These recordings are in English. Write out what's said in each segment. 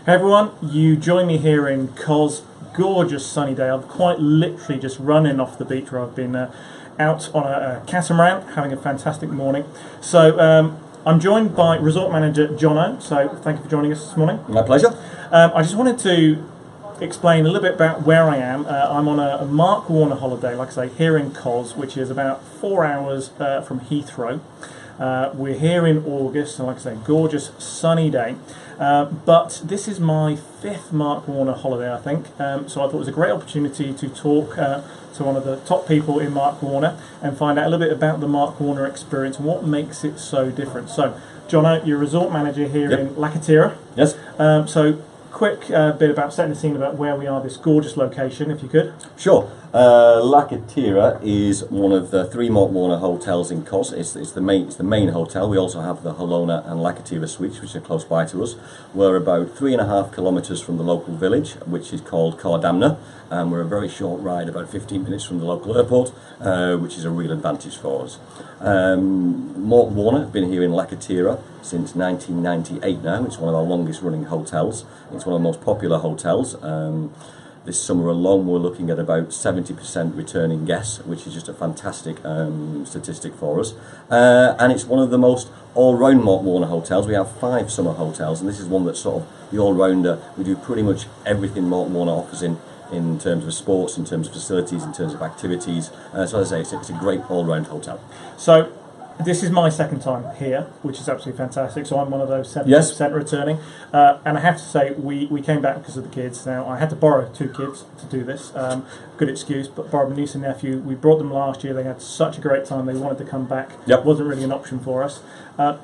Hey everyone, you join me here in Cos. Gorgeous sunny day. I've quite literally just run in off the beach where I've been out on a catamaran having a fantastic morning. So I'm joined by resort manager Jono, so thank you for joining us this morning. My pleasure. I just wanted to explain a little bit about where I am. I'm on a Mark Warner holiday, like I say, here in Cos, which is about 4 hours from Heathrow. We're here in August, and like I say, gorgeous sunny day. But this is my 5th Mark Warner holiday, I think. So I thought it was a great opportunity to talk to one of the top people in Mark Warner and find out a little bit about the Mark Warner experience and what makes it so different. So, Jono, you're resort manager here in Lakatira. Yes. So, quick bit about setting the scene about where we are, this gorgeous location, if you could. Sure. Lakatira is one of the 3 Mark Warner hotels in Cos. It's the main hotel. We also have the Halona and Lakatira suites, which are close by to us. We're about 3.5 kilometres from the local village, which is called Cardamna, and we're a very short ride, about 15 minutes from the local airport, which is a real advantage for us. Mark Warner have been here in Lakatira since 1998 now. It's one of our longest running hotels. It's one of the most popular hotels. This summer alone we're looking at about 70% returning guests, which is just a fantastic statistic for us. And it's one of the most all-round Mark Warner hotels. We have 5 summer hotels, and this is one that's sort of the all-rounder. We do pretty much everything Mark Warner offers in terms of sports, in terms of facilities, in terms of activities. So as I say, it's a great all-round hotel. So this is my 2nd time here, which is absolutely fantastic. So I'm one of those 70% returning. And I have to say, we came back because of the kids. Now, I had to borrow 2 kids to do this. Good excuse, but borrowed my niece and nephew. We brought them last year. They had such a great time. They wanted to come back. It wasn't really an option for us.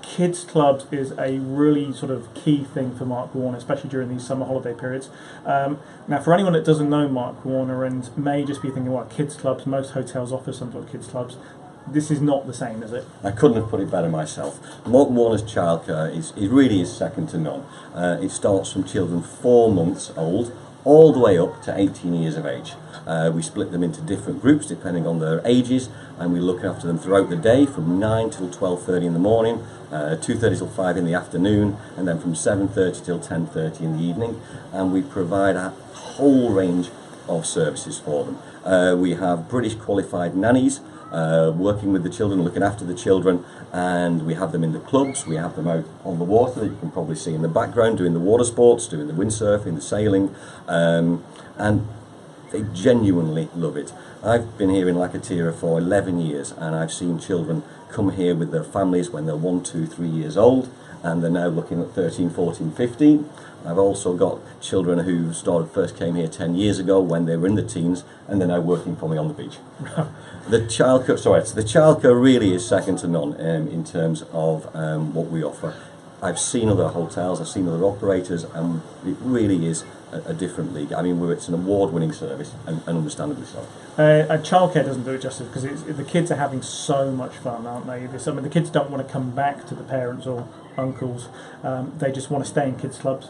Kids clubs is a really sort of key thing for Mark Warner, especially during these summer holiday periods. Now, for anyone that doesn't know Mark Warner and may just be thinking, well, kids clubs, most hotels offer some sort of kids clubs. This is not the same, is it? I couldn't have put it better myself. Mark Warner's childcare really is second to none. It starts from children 4 months old all the way up to 18 years of age. We split them into different groups depending on their ages, and we look after them throughout the day from 9 till 12:30 in the morning, 2:30 till 5 in the afternoon, and then from 7:30 till 10:30 in the evening. And we provide a whole range of services for them. We have British qualified nannies working with the children, looking after the children, and we have them in the clubs. We have them out on the water that you can probably see in the background, doing the water sports, doing the windsurfing, the sailing, and they genuinely love it. I've been here in Lakatira for 11 years, and I've seen children come here with their families when they're 1, 2, 3 years old, and they're now looking at 13, 14, 15. I've also got children who first came here 10 years ago when they were in the teens, and they're now working for me on the beach. The childcare really is second to none in terms of what we offer. I've seen other hotels, I've seen other operators, and it really is a different league. I mean, it's an award-winning service, and understandably so. Childcare doesn't do it justice because the kids are having so much fun, aren't they? The kids don't want to come back to the parents or uncles. They just want to stay in kids clubs.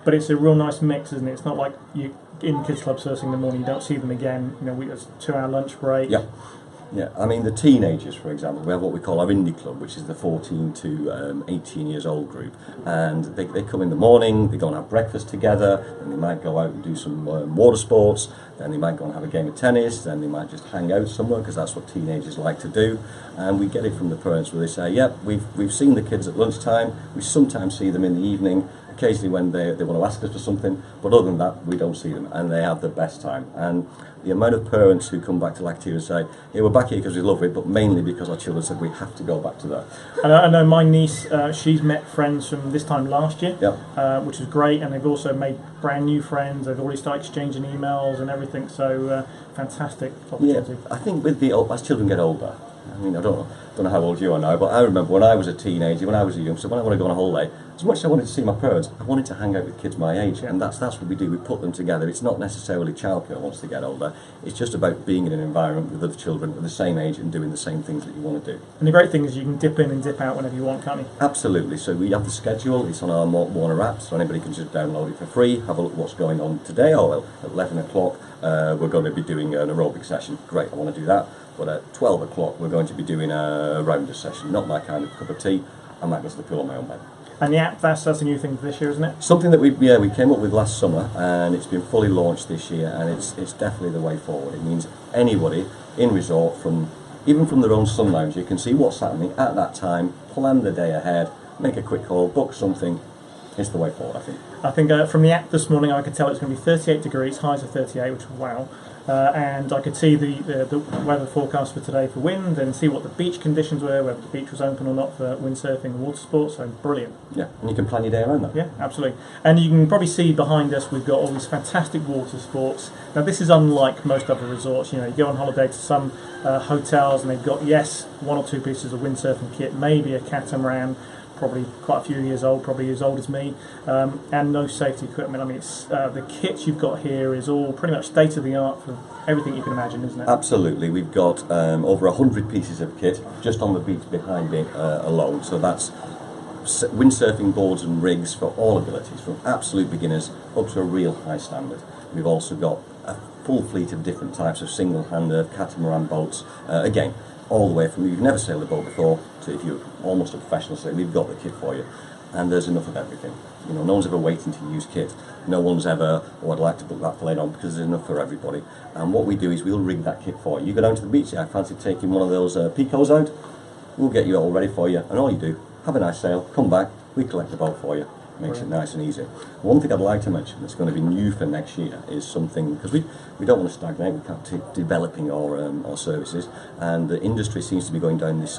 But it's a real nice mix, isn't it? It's not like you in kids clubs first thing in the morning, you don't see them again. You know, it's a 2-hour lunch break. Yeah, I mean the teenagers, for example, we have what we call our indie club, which is the 14 to 18 years old group, and they come in the morning, they go and have breakfast together, and they might go out and do some water sports, then they might go and have a game of tennis, then they might just hang out somewhere, because that's what teenagers like to do. And we get it from the parents where they say, yep, we've seen the kids at lunchtime, we sometimes see them in the evening, occasionally when they want to ask us for something, but other than that, we don't see them, and they have the best time. And the amount of parents who come back to Lakatira and say, yeah, we're back here because we love it, but mainly because our children said we have to go back to that. And I know my niece, she's met friends from this time last year, which is great, and they've also made brand new friends. They've already started exchanging emails and everything, so fantastic opportunity. Yeah, I think as children get older, I mean, I don't know how old you are now, but I remember when I was a teenager, when I was a youngster, when I want to go on a holiday, as much as I wanted to see my parents, I wanted to hang out with kids my age, and that's what we do. We put them together. It's not necessarily childcare once they get older. It's just about being in an environment with other children of the same age and doing the same things that you want to do. And the great thing is you can dip in and dip out whenever you want, can't you? Absolutely. So we have the schedule. It's on our Mark Warner app, so anybody can just download it for free, have a look at what's going on today. Well, at 11 o'clock, we're going to be doing an aerobic session. Great, I want to do that. But at 12 o'clock, we're going to be doing a rounder session. Not my kind of cup of tea. I might go to the pool on my own bed. And the app, that's a new thing for this year, isn't it? Something that we came up with last summer, and it's been fully launched this year, and it's definitely the way forward. It means anybody in resort, even from their own sun lounge, you can see what's happening at that time, plan the day ahead, make a quick call, book something. It's the way forward, I think. I think from the app this morning, I could tell it's going to be 38 degrees, highs of 38, which was wow. And I could see the weather forecast for today for wind, and see what the beach conditions were, whether the beach was open or not for windsurfing and water sports. So brilliant. Yeah, and you can plan your day around that. Yeah, absolutely. And you can probably see behind us we've got all these fantastic water sports. Now this is unlike most other resorts. You know, you go on holiday to some hotels and they've got, yes, one or two pieces of windsurfing kit, maybe a catamaran, probably quite a few years old, probably as old as me, and no safety equipment. I mean, it's the kit you've got here is all pretty much state of the art for everything you can imagine, isn't it? Absolutely. We've got over 100 pieces of kit just on the beach behind me alone. So that's windsurfing boards and rigs for all abilities, from absolute beginners up to a real high standard. We've also got a full fleet of different types of single-hander catamaran boats. Again, all the way from you've never sailed a boat before to if you're almost a professional sailor, we've got the kit for you, and there's enough of everything. You know, no one's ever waiting to use kit. No one's ever, oh, I'd like to put that plane on, because there's enough for everybody. And what we do is we'll rig that kit for you. You go down to the beach, I fancy taking one of those Picos out, we'll get you all ready for you, and all you do, have a nice sail, come back, we collect the boat for you. Makes it nice and easy. One thing I'd like to mention that's going to be new for next year is something, because we don't want to stagnate, we can't keep developing our services, and the industry seems to be going down this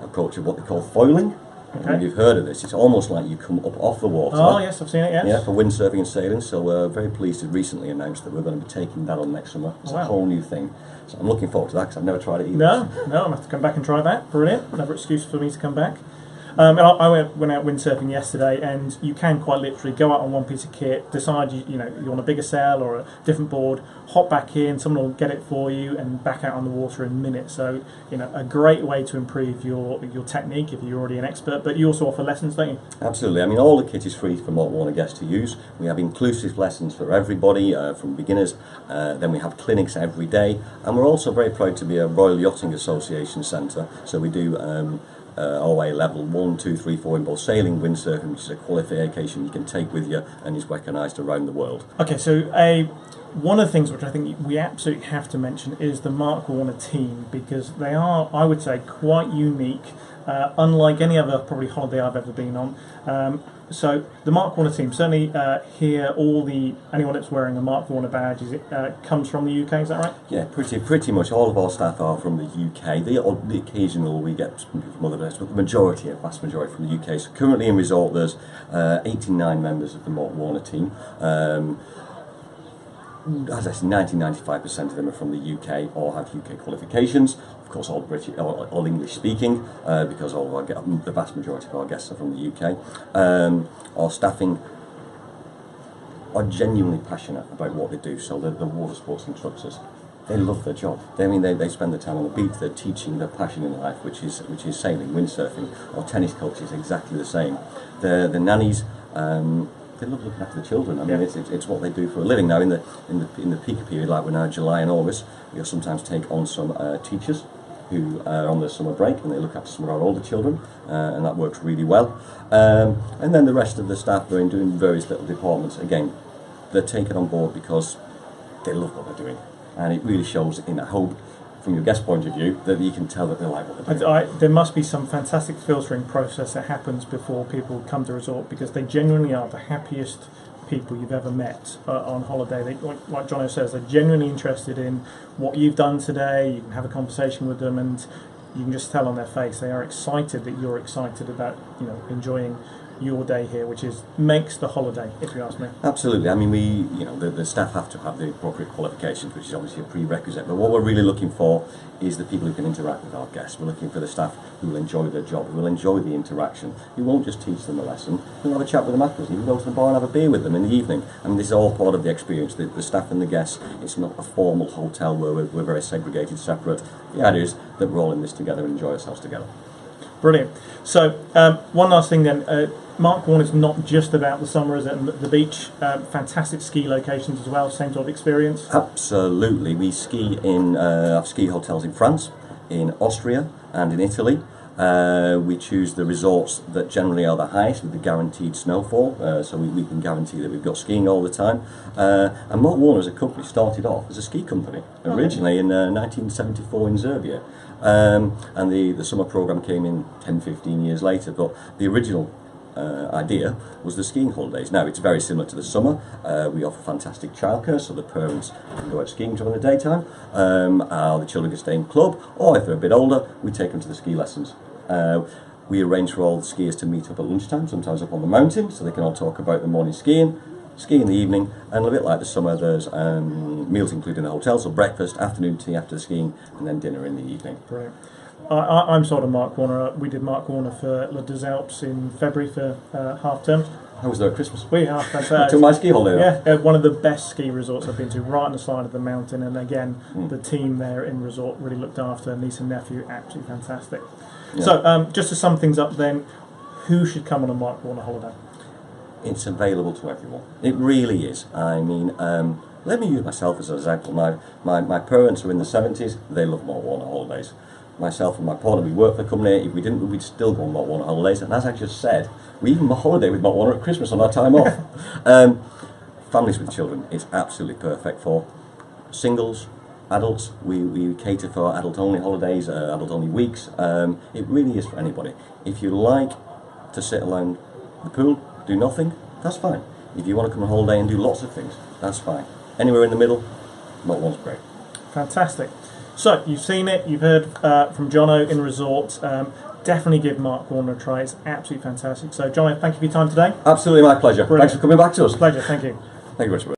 approach of what they call foiling. Okay. If you've heard of this, it's almost like you come up off the water. Oh yes, I've seen it, yes. Yeah, for windsurfing and sailing, so we're very pleased to recently announce that we're going to be taking that on next summer. It's a whole new thing. So I'm looking forward to that, because I've never tried it either. No, I'm going to have to come back and try that. Brilliant. Another excuse for me to come back. And I went out windsurfing yesterday, and you can quite literally go out on one piece of kit, decide you want a bigger sail or a different board, hop back in, someone will get it for you, and back out on the water in minutes. So a great way to improve your technique if you're already an expert. But you also offer lessons, don't you? Absolutely. I mean, all the kit is free for Markwarmer guests to use. We have inclusive lessons for everybody, from beginners. Then we have clinics every day, and we're also very proud to be a Royal Yachting Association centre. So we do OA level 1, 2, 3, 4 in both sailing, windsurfing, which is a qualification you can take with you and is recognised around the world. Okay, so one of the things which I think we absolutely have to mention is the Markwarmer team, because they are, I would say, quite unique, unlike any other probably holiday I've ever been on. So the Markwarmer team, certainly here, anyone that's wearing a Markwarmer badge comes from the UK, is that right? Yeah, pretty much all of our staff are from the UK. The occasional we get people from other places, but the vast majority from the UK. So currently in resort there's 89 members of the Markwarmer team. As I said, 90-95% of them are from the UK or have UK qualifications. Of course, all British, all English speaking, because the vast majority of our guests are from the UK. Our staffing are genuinely passionate about what they do. So the water sports instructors, they love their job. They spend the time on the beach. They're teaching their passion in life, which is sailing, windsurfing. Our tennis coaches exactly the same. The nannies. They love looking after the children. I mean, it's what they do for a living. Now, in the peak period, like we're now July and August, we'll sometimes take on some teachers who are on their summer break, and they look after some of our older children, and that works really well. And then the rest of the staff are doing various little departments. Again, they're taken on board because they love what they're doing, and it really shows in that hope. From your guest point of view, that you can tell that they like what they're doing. There must be some fantastic filtering process that happens before people come to resort, because they genuinely are the happiest people you've ever met on holiday. Like Jono says, they're genuinely interested in what you've done today. You can have a conversation with them, and you can just tell on their face they are excited that you're excited about enjoying your day here, which makes the holiday, if you ask me. Absolutely. I mean, the staff have to have the appropriate qualifications, which is obviously a prerequisite. But what we're really looking for is the people who can interact with our guests. We're looking for the staff who will enjoy their job, who will enjoy the interaction. You won't just teach them a lesson. You'll have a chat with them afterwards. You can go to the bar and have a beer with them in the evening. I mean, this is all part of the experience. The staff and the guests. It's not a formal hotel where we're very segregated, separate. The idea is that we're all in this together and enjoy ourselves together. Brilliant. So one last thing then. Markwarmer is not just about the summer, is it? And the beach, fantastic ski locations as well, same sort of experience? Absolutely. We ski in ski hotels in France, in Austria and in Italy. We choose the resorts that generally are the highest with the guaranteed snowfall, so we can guarantee that we've got skiing all the time. And markwarmer as a company started off as a ski company, originally in 1974 in Serbia. And the summer program came in 10-15 years later, but the original idea was the skiing holidays. Now it's very similar to the summer. We offer fantastic childcare, so the parents can go out skiing during the daytime. The children can stay in club, or if they're a bit older, we take them to the ski lessons. We arrange for all the skiers to meet up at lunchtime, sometimes up on the mountain, so they can all talk about the morning skiing, ski in the evening, and a bit like the summer, there's meals included in the hotel, so breakfast, afternoon tea after the skiing, and then dinner in the evening. Brilliant. I'm sort of markwarmer. We did markwarmer for Les Deux Alpes in February for half term. How was there at Christmas? We are fantastic. I took my ski holiday. Yeah, one of the best ski resorts I've been to, right on the side of the mountain. And again, the team there in resort really looked after niece and nephew, absolutely fantastic. Yeah. So, just to sum things up, then, who should come on a markwarmer holiday? It's available to everyone. It really is. I mean, let me use myself as an example. My parents are in the 70s. They love markwarmer holidays. Myself and my partner, we work for the company. If we didn't, we'd still go on markwarmer holidays. And as I just said, we even holiday with markwarmer at Christmas on our time off. Families with children, it's absolutely perfect for singles, adults. We cater for adult-only holidays, adult-only weeks. It really is for anybody. If you like to sit around the pool, do nothing, that's fine. If you want to come on holiday and do lots of things, that's fine. Anywhere in the middle, markwarmer's great. Fantastic. So, you've seen it, you've heard from Jono in resort. Definitely give markwarmer a try, it's absolutely fantastic. So, Jono, thank you for your time today. Absolutely my pleasure. Brilliant. Thanks for coming back to us. Pleasure, thank you. Thank you very much.